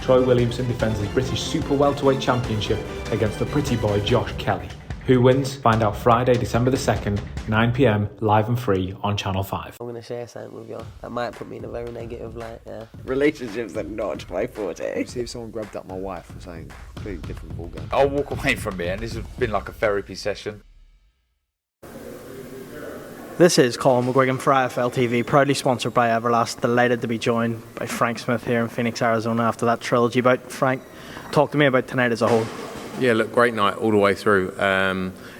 Troy Williamson defends his British Super Welterweight Championship against the pretty boy Josh Kelly. Who wins? Find out Friday, December the 2nd, 9 p.m, live and free on Channel 5. I'm going to share something with you. That might put me in a very negative light, yeah. Relationships are not my forte. See if someone grabbed up my wife or something, completely different ballgame. I'll walk away from here, and this has been like a therapy session. This is Colm McGuigan for IFL TV, proudly sponsored by Everlast. Delighted to be joined by Frank Smith here in Phoenix, Arizona after that trilogy bout. Frank, talk to me about tonight as a whole. Yeah, look, great night all the way through.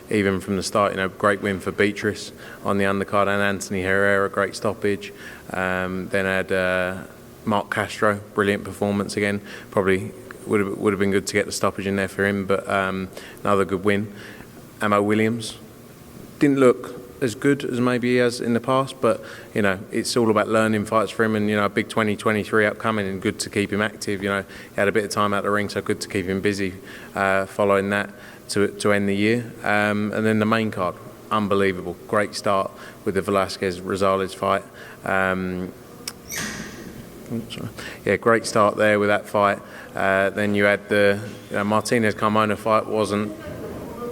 Even from the start, great win for Beatrice on the undercard, and Anthony Herrera, great stoppage. Then had Mark Castro, brilliant performance again. Probably would have been good to get the stoppage in there for him, but another good win. Amo Williams didn't look as good as maybe he has in the past, but it's all about learning fights for him, and a big 2023 upcoming, and good to keep him active. He had a bit of time out the ring, so good to keep him busy following that to end the year. And then the main card, unbelievable, great start with the Velasquez Rosales fight. Great start there with that fight. Then you had the Martinez Carmona fight, wasn't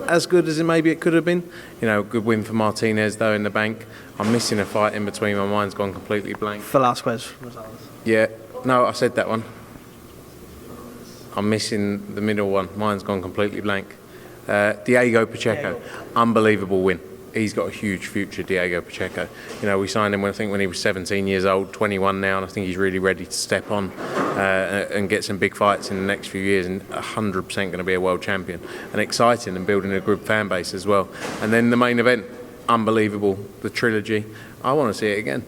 as good as it could have been. Good win for Martinez though in the bank. I'm missing a fight in between. My mind's gone completely blank. Velasquez Rosales. Yeah, no, I said that one. I'm missing the middle one. Mine's gone completely blank. Diego Pacheco, unbelievable win. He's got a huge future, Diego Pacheco. We signed him when he was 17 years old, 21 now, and I think he's really ready to step on and get some big fights in the next few years, and 100% going to be a world champion. And exciting, and building a good fan base as well. And then the main event, unbelievable, the trilogy. I want to see it again.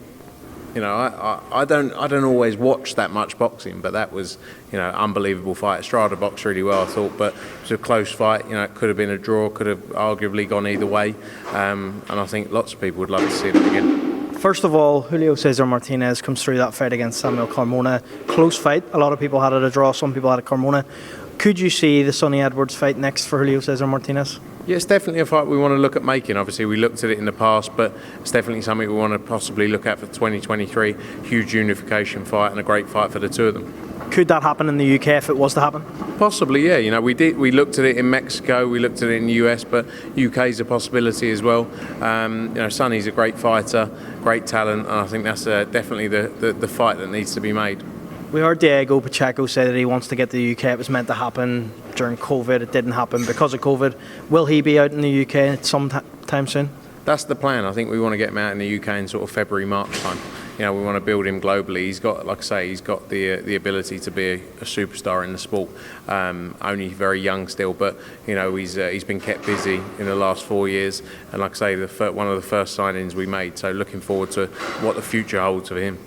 I don't always watch that much boxing, but that was, unbelievable fight. Estrada boxed really well, I thought, but it was a close fight. It could have been a draw, could have arguably gone either way, and I think lots of people would love to see that again. First of all, Julio Cesar Martinez comes through that fight against Samuel Carmona. Close fight. A lot of people had it a draw, some people had it Carmona. Could you see the Sonny Edwards fight next for Julio Cesar Martinez? Yeah, it's definitely a fight we want to look at making. Obviously, we looked at it in the past, but it's definitely something we want to possibly look at for 2023. Huge unification fight and a great fight for the two of them. Could that happen in the UK if it was to happen? Possibly, yeah. We looked at it in Mexico, we looked at it in the US, but UK is a possibility as well. Sonny's a great fighter, great talent, and I think that's definitely the fight that needs to be made. We heard Diego Pacheco say that he wants to get to the UK. It was meant to happen during COVID. It didn't happen because of COVID. Will he be out in the UK at some time soon? That's the plan. I think we want to get him out in the UK in sort of February, March time. We want to build him globally. He's got, like I say, he's got the ability to be a superstar in the sport. Only very young still, but he's been kept busy in the last 4 years. And like I say, one of the first signings we made. So looking forward to what the future holds for him.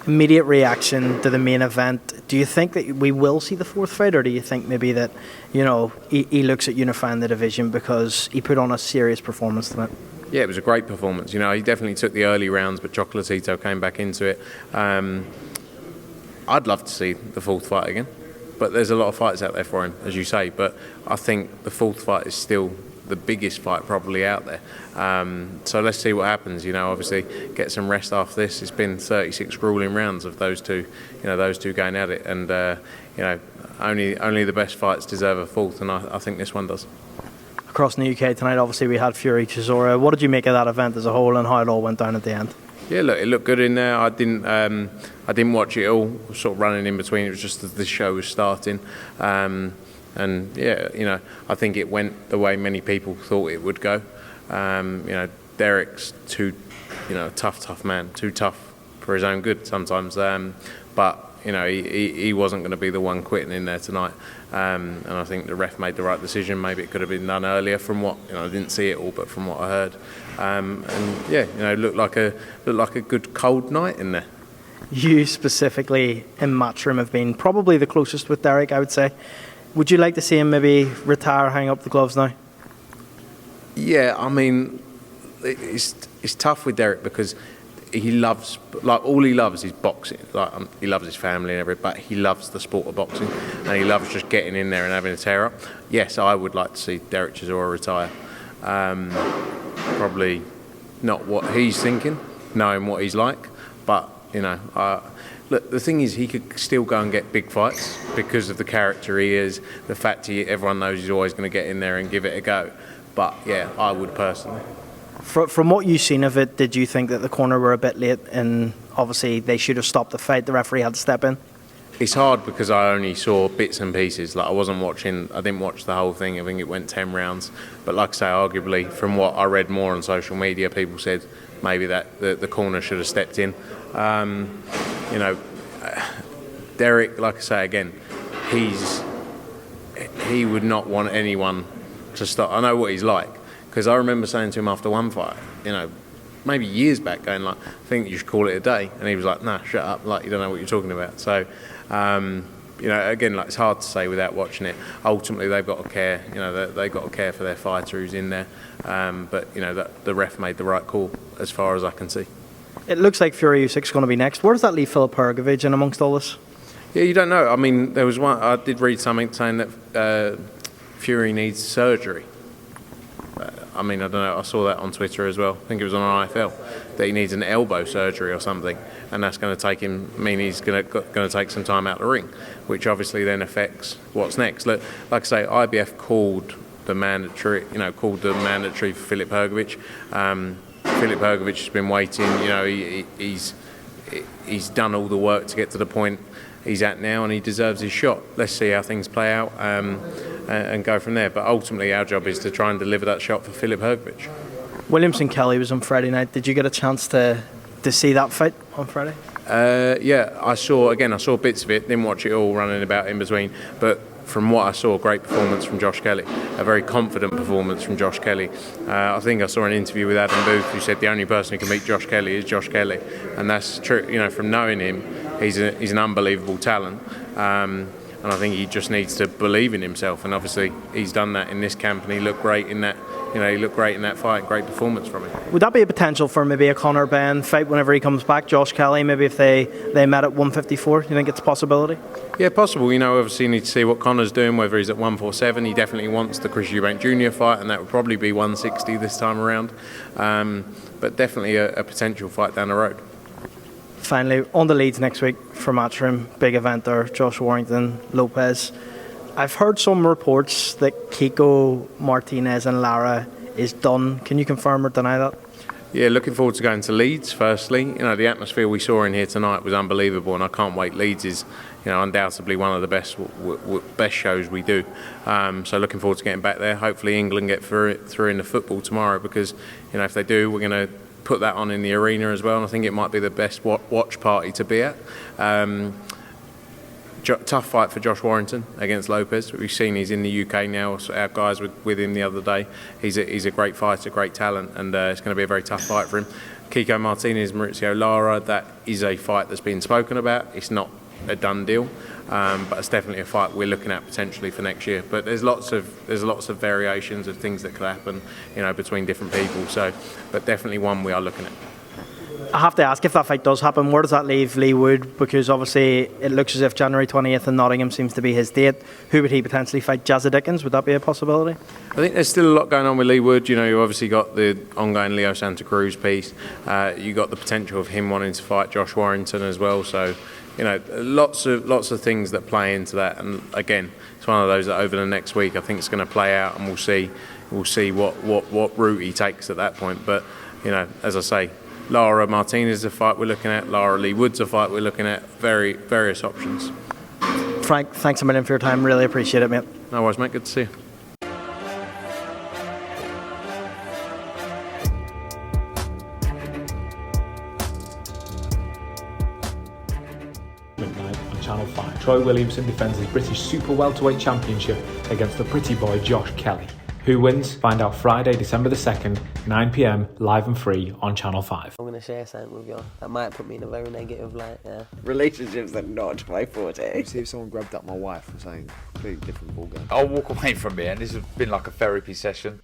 Immediate reaction to the main event. Do you think that we will see the fourth fight, or do you think maybe that he looks at unifying the division because he put on a serious performance tonight? Yeah, it was a great performance. He definitely took the early rounds, but Chocolatito came back into it. I'd love to see the fourth fight again, but there's a lot of fights out there for him, as you say. But I think the fourth fight is still the biggest fight probably out there. So let's see what happens. Obviously get some rest after this. It's been 36 grueling rounds of those two going at it, and only the best fights deserve a fourth, and I think this one does. Across in the UK tonight, obviously we had Fury Chisora. What did you make of that event as a whole, and how it all went down at the end? Yeah, look, it looked good in there. I didn't watch it all. I was sort of running in between. It was just as the show was starting. And yeah, I think it went the way many people thought it would go. Derek's a tough man, too tough for his own good sometimes. But he wasn't going to be the one quitting in there tonight. And I think the ref made the right decision. Maybe it could have been done earlier from what, I didn't see it all, but from what I heard. It looked like a good cold night in there. You specifically in Matchroom have been probably the closest with Derek, I would say. Would you like to see him maybe retire, hang up the gloves now? Yeah, I mean, it's tough with Derek because he loves, all he loves is boxing. He loves his family and everything, but he loves the sport of boxing, and he loves just getting in there and having a tear up. Yes, I would like to see Derek Chisora retire. Probably not what he's thinking, knowing what he's like, but look, the thing is, he could still go and get big fights because of the character he is, the fact everyone knows he's always going to get in there and give it a go. But yeah, I would personally. From what you've seen of it, did you think that the corner were a bit late and obviously they should have stopped the fight, the referee had to step in? It's hard because I only saw bits and pieces. Like I didn't watch the whole thing. I think it went 10 rounds. But like I say, arguably, from what I read more on social media, people said maybe that the corner should have stepped in. Derek, like I say again, he would not want anyone to stop. I know what he's like because I remember saying to him after one fight, maybe years back, going like, I think you should call it a day, and he was like, nah, shut up, like you don't know what you're talking about. So, again, like it's hard to say without watching it. Ultimately, they've got to care. They've got to care for their fighter who's in there. But the ref made the right call as far as I can see. It looks like Fury Usyk's going to be next. Where does that leave Filip Hrgovic in amongst all this? Yeah, you don't know. I mean, there was one. I did read something saying that Fury needs surgery. I don't know. I saw that on Twitter as well. I think it was on IFL that he needs an elbow surgery or something, and that's going to take him. He's going to take some time out of the ring, which obviously then affects what's next. Like I say, IBF called the mandatory for Filip Hrgovic. Filip Hrgovic has been waiting. He's done all the work to get to the point he's at now, and he deserves his shot. Let's see how things play out and go from there. But ultimately, our job is to try and deliver that shot for Filip Hrgovic. Williamson Kelly was on Friday night. Did you get a chance to see that fight on Friday? Yeah, I saw bits of it. Didn't watch it all, running about in between. But from what I saw, great performance from Josh Kelly. A very confident performance from Josh Kelly. I think I saw an interview with Adam Booth who said the only person who can beat Josh Kelly is Josh Kelly, and that's true. From knowing him, he's an unbelievable talent. And I think he just needs to believe in himself, and obviously he's done that in this camp, and he looked great in that. He looked great in that fight. Great performance from him. Would that be a potential for maybe a Conor Benn fight whenever he comes back? Josh Kelly, maybe if they met at 154, do you think it's a possibility? Yeah, possible. Obviously you need to see what Conor's doing, whether he's at 147. He definitely wants the Chris Eubank Jr. fight, and that would probably be 160 this time around. But definitely a potential fight down the road. Finally, on the leads next week for Matchroom, big event there, Josh Warrington, Lopez. I've heard some reports that Kiko, Martinez and Lara is done. Can you confirm or deny that? Yeah, looking forward to going to Leeds firstly. The atmosphere we saw in here tonight was unbelievable, and I can't wait. Leeds is undoubtedly one of the best shows we do. So looking forward to getting back there. Hopefully England get through in the football tomorrow, because if they do, we're going to put that on in the arena as well, and I think it might be the best watch party to be at. Tough fight for Josh Warrington against Lopez. We've seen he's in the UK now. So our guys were with him the other day. He's a great fighter, great talent, and it's going to be a very tough fight for him. Kiko Martinez, Mauricio Lara, that is a fight that's been spoken about. It's not a done deal, but it's definitely a fight we're looking at potentially for next year. But there's lots of variations of things that could happen, between different people. So, but definitely one we are looking at. I have to ask, if that fight does happen, where does that leave Lee Wood? Because obviously it looks as if January 20th in Nottingham seems to be his date. Who would he potentially fight? Jazza Dickens? Would that be a possibility? I think there's still a lot going on with Lee Wood. You've obviously got the ongoing Leo Santa Cruz piece. You got the potential of him wanting to fight Josh Warrington as well. So, lots of things that play into that. And again, it's one of those that over the next week I think it's going to play out, and we'll see what route he takes at that point. But as I say, Lara Martinez is a fight we're looking at. Lara Lee Wood's a fight we're looking at. Various options. Frank, thanks a million for your time. Really appreciate it, mate. No worries, mate. Good to see you. Midnight on Channel 5. Troy Williamson defends his British Super Welterweight Championship against the pretty boy Josh Kelly. Who wins? Find out Friday, December the 2nd, 9 p.m, live and free on Channel 5. I'm going to share something with you that might put me in a very negative light, yeah. Relationships are not my forte. See if someone grabbed up my wife and saying completely different ballgame. I'll walk away from it, and this has been like a therapy session.